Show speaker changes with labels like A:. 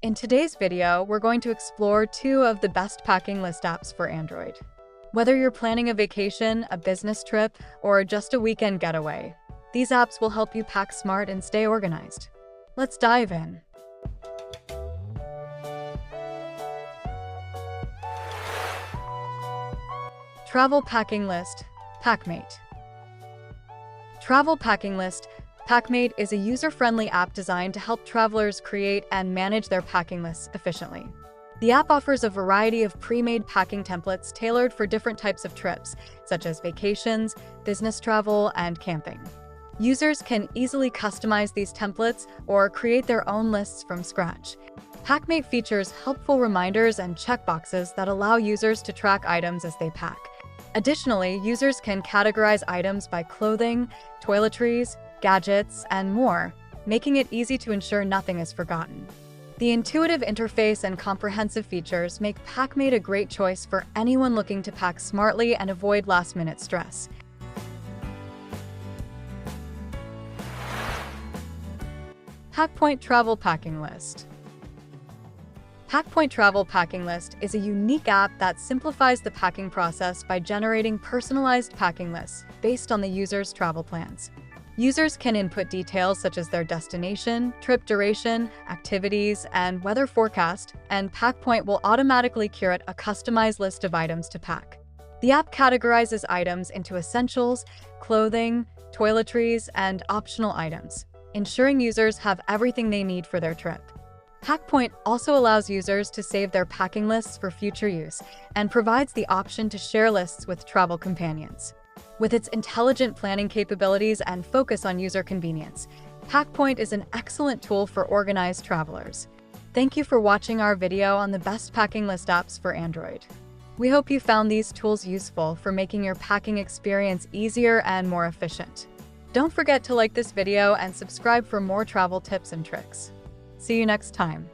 A: In today's video, we're going to explore two of the best packing list apps for Android. Whether you're planning a vacation, a business trip, or just a weekend getaway, these apps will help you pack smart and stay organized. Let's dive in. Travel Packing List, PackMate. Travel Packing List, PackMate is a user-friendly app designed to help travelers create and manage their packing lists efficiently. The app offers a variety of pre-made packing templates tailored for different types of trips, such as vacations, business travel, and camping. Users can easily customize these templates or create their own lists from scratch. PackMate features helpful reminders and checkboxes that allow users to track items as they pack. Additionally, users can categorize items by clothing, toiletries, gadgets, and more, making it easy to ensure nothing is forgotten. The intuitive interface and comprehensive features make PackMate a great choice for anyone looking to pack smartly and avoid last-minute stress. PackPoint Travel Packing List. PackPoint Travel Packing List is a unique app that simplifies the packing process by generating personalized packing lists based on the user's travel plans. Users can input details such as their destination, trip duration, activities, and weather forecast, and PackPoint will automatically curate a customized list of items to pack. The app categorizes items into essentials, clothing, toiletries, and optional items, ensuring users have everything they need for their trip. PackPoint also allows users to save their packing lists for future use and provides the option to share lists with travel companions. With its intelligent planning capabilities and focus on user convenience, PackPoint is an excellent tool for organized travelers. Thank you for watching our video on the best packing list apps for Android. We hope you found these tools useful for making your packing experience easier and more efficient. Don't forget to like this video and subscribe for more travel tips and tricks. See you next time.